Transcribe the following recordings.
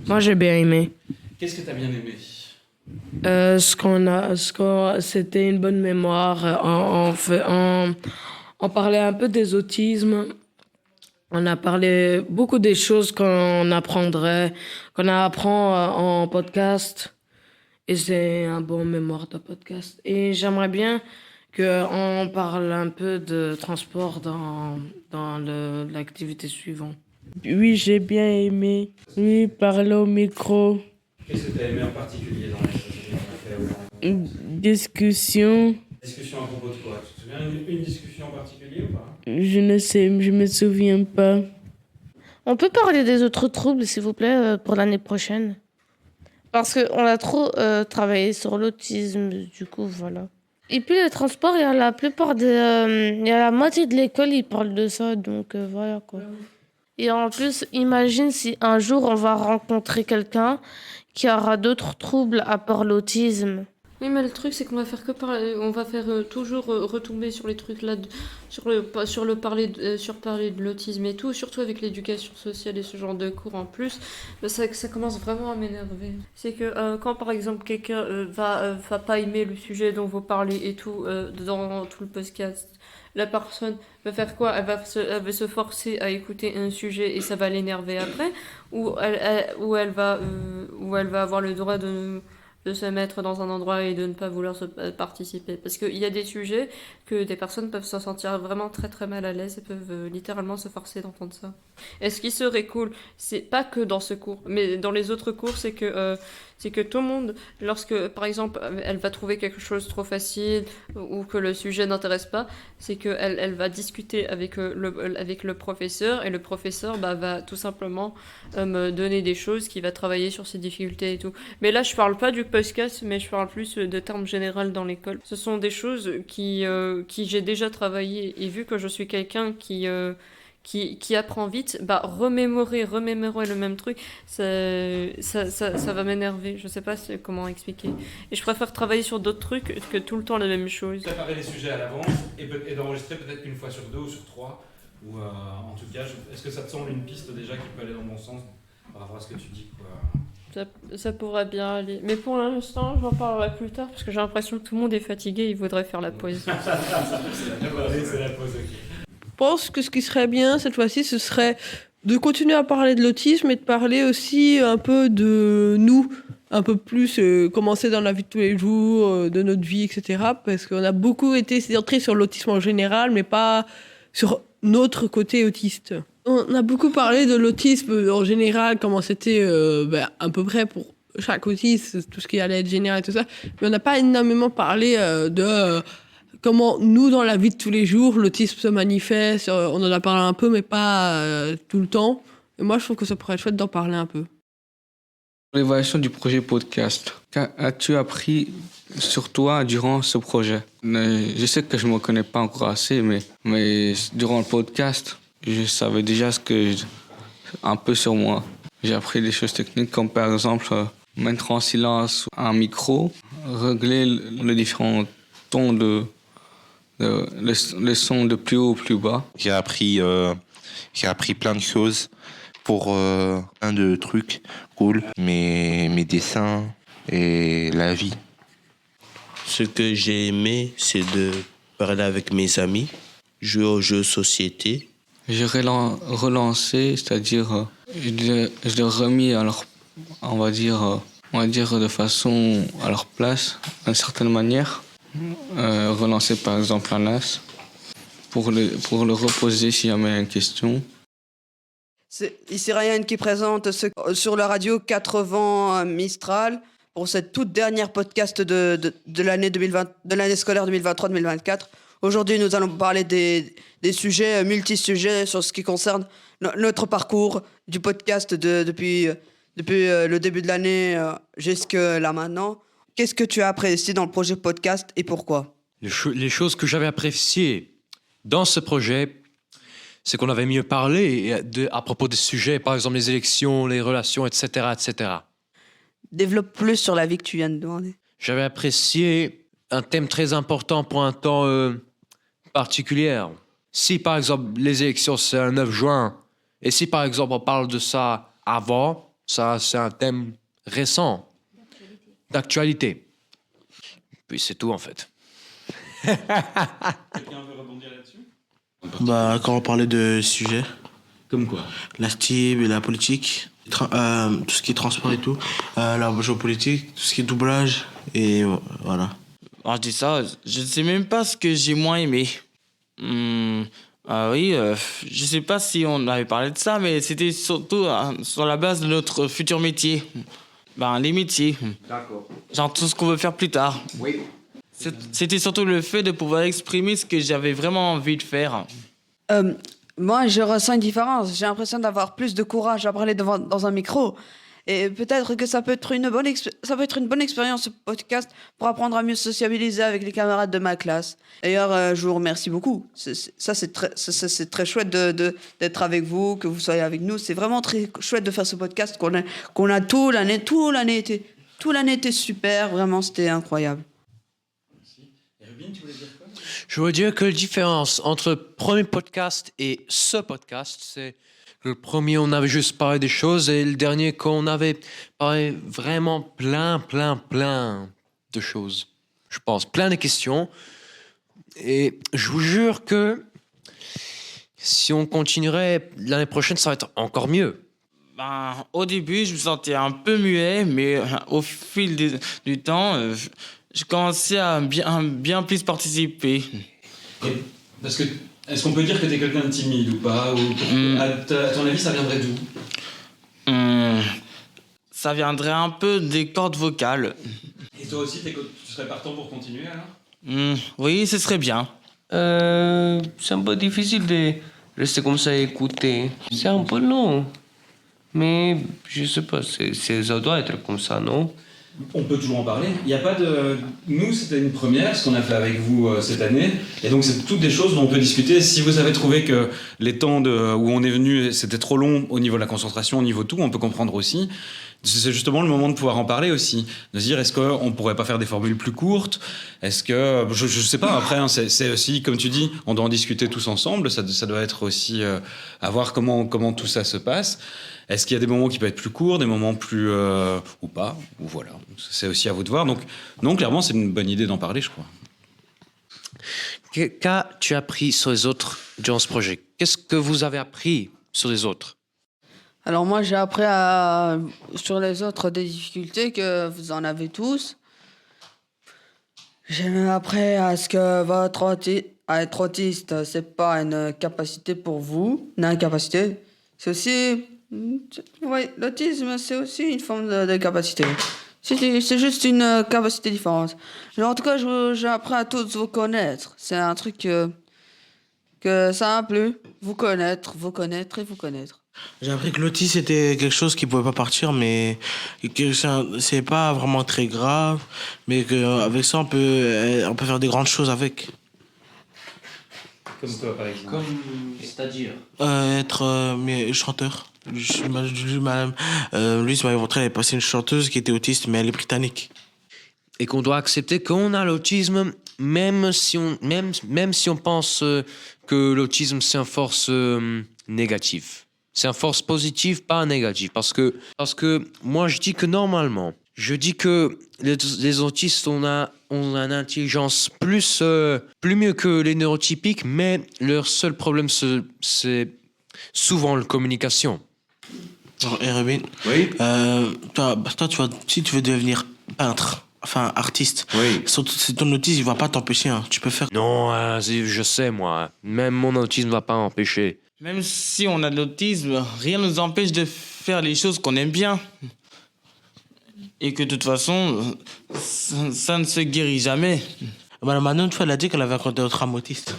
Moi, j'ai bien aimé. Qu'est-ce que tu as bien aimé? C'était une bonne mémoire. On parlait un peu des autismes. On a parlé beaucoup des choses qu'on apprend en podcast. Et c'est un bon mémoire de podcast. Et j'aimerais bien qu'on parle un peu de transport dans l'activité suivante. Oui, j'ai bien aimé. Oui, parler au micro. Qu'est-ce que tu as aimé en particulier dans les choses qu'on a fait aujourd'hui? Une discussion. Discussion à propos de quoi? Tu te souviens une discussion en particulier ou pas? Je ne sais, je me souviens pas. On peut parler des autres troubles, s'il vous plaît, pour l'année prochaine. Parce qu'on a trop travaillé sur l'autisme, du coup, voilà. Et puis le transport, il y a il y a la moitié de l'école, ils parlent de ça, donc voilà quoi. Et en plus, imagine si un jour on va rencontrer quelqu'un qui aura d'autres troubles à part l'autisme. Oui, mais le truc, c'est qu'on va faire que parler, on va faire toujours retomber sur les trucs là, sur parler de l'autisme et tout, surtout avec l'éducation sociale et ce genre de cours en plus, ça commence vraiment à m'énerver. C'est que quand par exemple quelqu'un va pas aimer le sujet dont vous parlez et tout, dans tout le podcast, la personne va faire quoi? Elle va se forcer à écouter un sujet et ça va l'énerver après, ou elle va avoir le droit de se mettre dans un endroit et de ne pas vouloir participer. Parce qu'il y a des sujets que des personnes peuvent se sentir vraiment très très mal à l'aise et peuvent littéralement se forcer d'entendre ça. Et ce qui serait cool, c'est pas que dans ce cours, mais dans les autres cours, c'est que tout le monde, lorsque par exemple elle va trouver quelque chose trop facile ou que le sujet n'intéresse pas, c'est qu'elle va discuter avec le professeur et le professeur va tout simplement me donner des choses qui va travailler sur ses difficultés et tout. Mais là, je parle pas du podcast, mais je parle plus de termes généraux dans l'école. Ce sont des choses qui j'ai déjà travaillé et vu que je suis quelqu'un qui apprend vite, remémorer le même truc, ça va m'énerver. Je sais pas comment expliquer. Et je préfère travailler sur d'autres trucs que tout le temps la même chose. Préparer les sujets à l'avance et d'enregistrer peut-être une fois sur 2 ou sur 3. Ou en tout cas, est-ce que ça te semble une piste déjà qui peut aller dans le bon sens par rapport à ce que tu dis quoi? Ça pourrait bien aller. Mais pour l'instant, j'en parlerai plus tard parce que j'ai l'impression que tout le monde est fatigué et il voudrait faire la pause. C'est la pause, ok. Je pense que ce qui serait bien cette fois-ci, ce serait de continuer à parler de l'autisme et de parler aussi un peu de nous, un peu plus comment c'est dans la vie de tous les jours, de notre vie, etc. Parce qu'on a beaucoup été centré sur l'autisme en général, mais pas sur notre côté autiste. On a beaucoup parlé de l'autisme en général, comment c'était à peu près pour chaque autiste, tout ce qui allait être général et tout ça. Mais on n'a pas énormément parlé de comment nous, dans la vie de tous les jours, l'autisme se manifeste. On en a parlé un peu, mais pas tout le temps. Et moi, je trouve que ça pourrait être chouette d'en parler un peu. L'évaluation du projet podcast. Qu'as-tu appris sur toi durant ce projet? Je sais que je ne me connais pas encore assez, mais durant le podcast, je savais déjà un peu sur moi. J'ai appris des choses techniques comme par exemple mettre en silence un micro, régler les différents tons les sons de plus haut ou plus bas. J'ai appris plein de choses pour plein de trucs cool, mes dessins et la vie. Ce que j'ai aimé, c'est de parler avec mes amis, jouer aux jeux de société. J'ai relancé, c'est-à-dire je l'ai remis à leur, on va dire de façon à leur place, d'une certaine manière. Relancer par exemple un as pour le reposer s'il y a une question. Ici Ryan qui présente sur la radio 80 Mistral pour cette toute dernière podcast de l'année 2020, de l'année scolaire 2023-2024. Aujourd'hui, nous allons parler des sujets multi-sujets sur ce qui concerne notre parcours du podcast depuis le début de l'année jusqu'à là maintenant. Qu'est-ce que tu as apprécié dans le projet podcast et pourquoi? Les choses que j'avais appréciées dans ce projet, c'est qu'on avait mieux parlé à propos des sujets, par exemple les élections, les relations, etc., etc. Développe plus sur la vie que tu viens de demander. J'avais apprécié un thème très important pour un temps particulier. Si, par exemple, les élections, c'est le 9 juin, et si, par exemple, on parle de ça avant, Ça, c'est un thème récent, d'actualité. Puis c'est tout, en fait. Quelqu'un veut rebondir là-dessus? Bah, quand on parlait de sujets, Comme quoi? la STIB et la politique, tout ce qui est transport et tout, la géopolitique, tout ce qui est doublage, et voilà. Alors, je dis ça, je ne sais même pas ce que j'ai moins aimé. Je sais pas si on avait parlé de ça, mais c'était surtout sur la base de notre futur métier. Les métiers. D'accord. Genre tout ce qu'on veut faire plus tard. Oui. C'était surtout le fait de pouvoir exprimer ce que j'avais vraiment envie de faire. Moi, je ressens une différence. J'ai l'impression d'avoir plus de courage à parler dans un micro. Et peut-être que ça peut être une bonne expérience, ce podcast, pour apprendre à mieux sociabiliser avec les camarades de ma classe. D'ailleurs, je vous remercie beaucoup. C'est très chouette d'être avec vous, que vous soyez avec nous. C'est vraiment très chouette de faire ce podcast qu'on a tout l'année été super. Vraiment, c'était incroyable. Et Rubin, tu voulais dire quoi? Je veux dire que la différence entre le premier podcast et ce podcast, c'est que le premier, on avait juste parlé des choses, et le dernier, qu'on avait parlé vraiment plein de choses. Je pense, plein de questions. Et je vous jure que si on continuerait l'année prochaine, ça va être encore mieux. Au début, je me sentais un peu muet, mais au fil du temps, je commençais à bien plus participer. Parce que, est-ce qu'on peut dire que t'es quelqu'un de timide ou pas? À ton avis, ça viendrait d'où? Ça viendrait un peu des cordes vocales. Et toi aussi, tu serais partant pour continuer alors? Oui, ce serait bien. C'est un peu difficile de rester comme ça et écouter. C'est un peu long. Mais je sais pas, ça doit être comme ça, non? On peut toujours en parler. Il n'y a pas de... Nous, c'était une première, ce qu'on a fait avec vous cette année. Et donc, c'est toutes des choses dont on peut discuter. Si vous avez trouvé que les temps où on est venu, c'était trop long au niveau de la concentration, au niveau de tout, on peut comprendre aussi. C'est justement le moment de pouvoir en parler aussi. De se dire, est-ce qu'on ne pourrait pas faire des formules plus courtes? Est-ce que... Je ne sais pas, après, hein, c'est aussi, comme tu dis, on doit en discuter tous ensemble. Ça doit être aussi à voir comment tout ça se passe. Est-ce qu'il y a des moments qui peuvent être plus courts, des moments plus... ou pas, ou voilà. C'est aussi à vous de voir. Donc, non, clairement, c'est une bonne idée d'en parler, je crois. Qu'as-tu appris sur les autres durant ce projet? Qu'est-ce que vous avez appris sur les autres? Alors moi, j'ai appris sur les autres des difficultés que vous en avez tous. J'ai appris à ce que être autiste, c'est pas une capacité pour vous, une incapacité. C'est aussi... Oui, l'autisme, c'est aussi une forme de capacité. C'est juste une capacité différente. Mais en tout cas, j'ai appris à tous vous connaître. C'est un truc que ça a plu. Vous connaître et vous connaître. J'ai appris que l'autisme c'était quelque chose qui pouvait pas partir, mais que c'est pas vraiment très grave, mais qu'avec ça on peut faire des grandes choses avec. Comme quoi, par exemple? C'est-à-dire Être chanteur. Lui, il m'avait montré, elle est passée une chanteuse qui était autiste, mais elle est britannique. Et qu'on doit accepter qu'on a l'autisme, même si on pense que l'autisme, c'est une force négative. C'est une force positive, pas négative. Parce que moi, je dis que normalement, les autistes, on a une intelligence plus mieux que les neurotypiques, mais leur seul problème, c'est souvent la communication. Rubin, oui. Toi, si tu veux devenir peintre, enfin artiste, oui. Ton autisme, il va pas t'empêcher. Hein. Tu peux faire. Non, je sais, moi. Même mon autisme ne va pas m'empêcher. Même si on a de l'autisme, rien ne nous empêche de faire les choses qu'on aime bien. Et que de toute façon, ça ne se guérit jamais. Madame, une fois, elle a dit qu'elle avait un conducteur de tram autiste.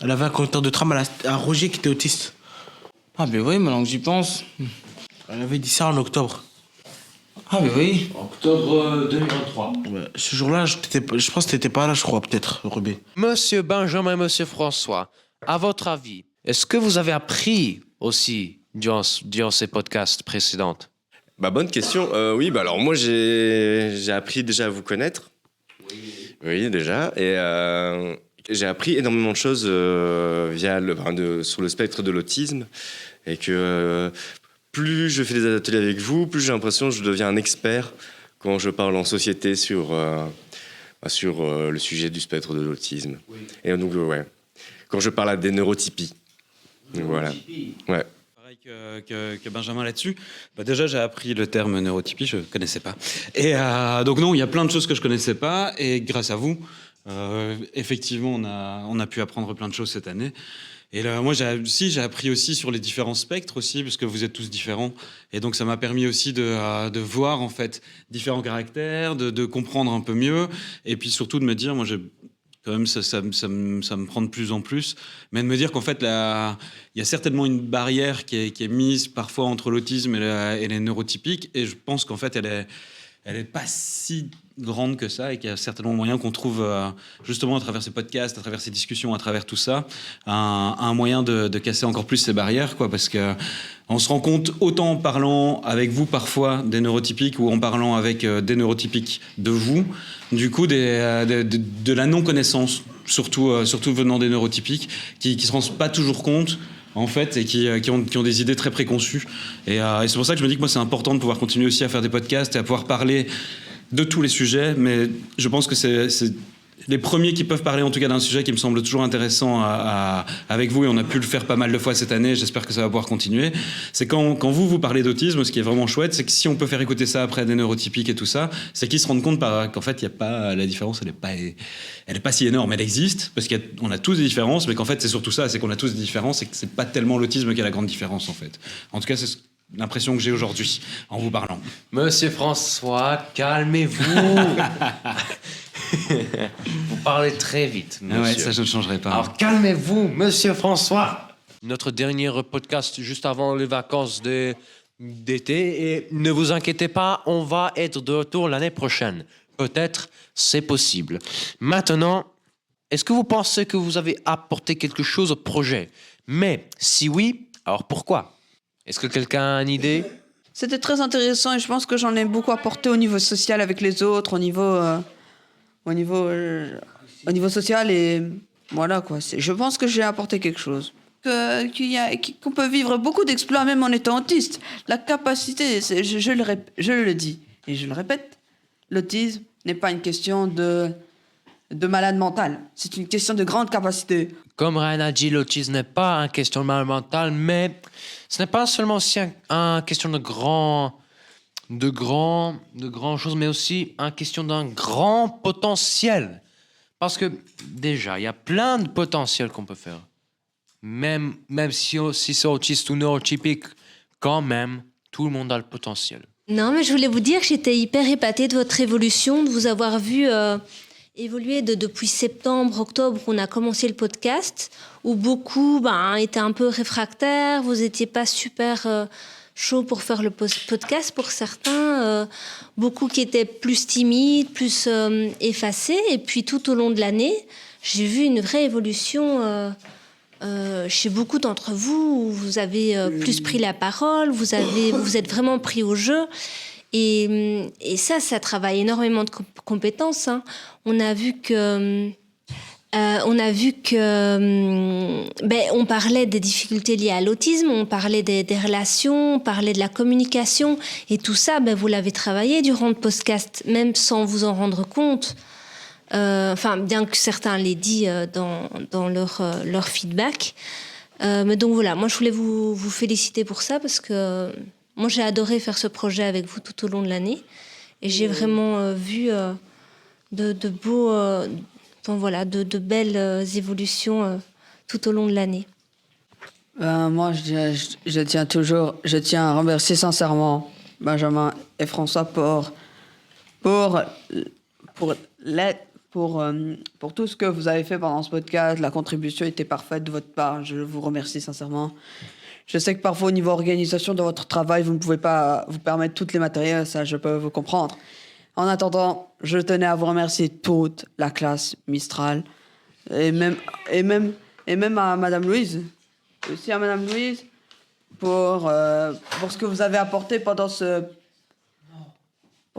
Elle avait un conducteur de tram à Roger qui était autiste. Ah ben oui, maintenant que j'y pense. Elle avait dit ça en octobre. Ah ben oui. Octobre 2023. Ce jour-là, je pense que t'étais pas là, je crois, peut-être, Rubé. Monsieur Benjamin et Monsieur François, à votre avis, est-ce que vous avez appris aussi durant ces podcasts précédents? Bonne question. Oui, alors moi, j'ai appris déjà à vous connaître. Oui, déjà. Et j'ai appris énormément de choses sur le spectre de l'autisme. Et que plus je fais des ateliers avec vous, plus j'ai l'impression que je deviens un expert quand je parle en société sur le sujet du spectre de l'autisme. Oui. Et donc, ouais, quand je parle à des neurotypies. Voilà. Ouais. Pareil que Benjamin là-dessus. Déjà, j'ai appris le terme neurotypie, je ne connaissais pas. Et donc non, il y a plein de choses que je ne connaissais pas. Et grâce à vous, effectivement, on a pu apprendre plein de choses cette année. Et là, moi, j'ai appris aussi sur les différents spectres aussi, parce que vous êtes tous différents. Et donc, ça m'a permis aussi de voir, en fait, différents caractères, de comprendre un peu mieux. Et puis, surtout, de me dire, moi, quand même, ça me prend de plus en plus. Mais de me dire qu'en fait, il y a certainement une barrière qui est mise parfois entre l'autisme et les neurotypiques. Et je pense qu'en fait, elle est pas si grande que ça, et qu'il y a certainement moyen qu'on trouve, justement, à travers ces podcasts, à travers ces discussions, à travers tout ça, un moyen de casser encore plus ces barrières, quoi, parce que on se rend compte, autant en parlant avec vous parfois des neurotypiques, ou en parlant avec des neurotypiques de vous, du coup, de la non-connaissance, surtout venant des neurotypiques, qui se rendent pas toujours compte, en fait, et qui ont des idées très préconçues. Et c'est pour ça que je me dis que moi, c'est important de pouvoir continuer aussi à faire des podcasts et à pouvoir parler de tous les sujets, mais je pense que c'est les premiers qui peuvent parler en tout cas d'un sujet qui me semble toujours intéressant avec vous, et on a pu le faire pas mal de fois cette année, j'espère que ça va pouvoir continuer. C'est quand vous parlez d'autisme, ce qui est vraiment chouette, c'est que si on peut faire écouter ça après des neurotypiques et tout ça, c'est qu'ils se rendent compte qu'en fait, il y a pas, la différence, elle est pas si énorme, elle existe, parce qu'on a tous des différences, mais qu'en fait, c'est surtout ça, c'est qu'on a tous des différences, et que c'est pas tellement l'autisme qui a la grande différence, en fait. En tout cas, c'est l'impression que j'ai aujourd'hui en vous parlant. Monsieur François, calmez-vous. Vous parlez très vite, monsieur. Ouais, ça je ne changerai pas. Alors calmez-vous, monsieur François. Notre dernier podcast juste avant les vacances d'été. Et ne vous inquiétez pas, on va être de retour l'année prochaine. Peut-être, c'est possible. Maintenant, est-ce que vous pensez que vous avez apporté quelque chose au projet? Mais si oui, alors pourquoi? Est-ce que quelqu'un a une idée? C'était très intéressant, et je pense que j'en ai beaucoup apporté au niveau social avec les autres, au niveau social, et voilà quoi. Je pense que j'ai apporté quelque chose. Qu'on peut vivre beaucoup d'exploits même en étant autiste. La capacité, je le dis et je le répète, l'autisme n'est pas une question de malade mental. C'est une question de grande capacité. Comme Ryan a dit, l'autisme n'est pas une question de malade mental, mais ce n'est pas seulement aussi une question de grand choses, mais aussi une question d'un grand potentiel. Parce que déjà, il y a plein de potentiel qu'on peut faire. Même si c'est autiste ou neurotypique, quand même, tout le monde a le potentiel. Non, mais je voulais vous dire que j'étais hyper épatée de votre évolution, de vous avoir vu évoluer depuis septembre, octobre, où on a commencé le podcast, où beaucoup étaient un peu réfractaires, vous n'étiez pas super chaud pour faire le podcast pour certains, beaucoup qui étaient plus timides, plus effacés, et puis tout au long de l'année, j'ai vu une vraie évolution chez beaucoup d'entre vous, où vous avez plus pris la parole, vous êtes vraiment pris au jeu. Et ça travaille énormément de compétences. Hein. On a vu que on parlait des difficultés liées à l'autisme, on parlait des relations, on parlait de la communication, et tout ça, vous l'avez travaillé durant le podcast, même sans vous en rendre compte. Bien que certains l'aient dit dans leur feedback. Mais donc voilà, moi je voulais vous féliciter pour ça, parce que moi j'ai adoré faire ce projet avec vous tout au long de l'année, et j'ai vraiment vu de belles évolutions tout au long de l'année. Moi je tiens à remercier sincèrement Benjamin et François pour tout ce que vous avez fait pendant ce podcast. La contribution était parfaite de votre part. Je vous remercie sincèrement. Je sais que parfois, au niveau organisation de votre travail, vous ne pouvez pas vous permettre tous les matériels. Ça, je peux vous comprendre. En attendant, je tenais à vous remercier toute la classe Mistral. Et même à Madame Louise. Aussi à Madame Louise pour ce que vous avez apporté pour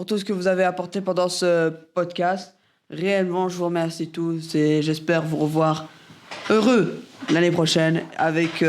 tout ce que vous avez apporté pendant ce podcast. Réellement, je vous remercie tous, et j'espère vous revoir heureux l'année prochaine avec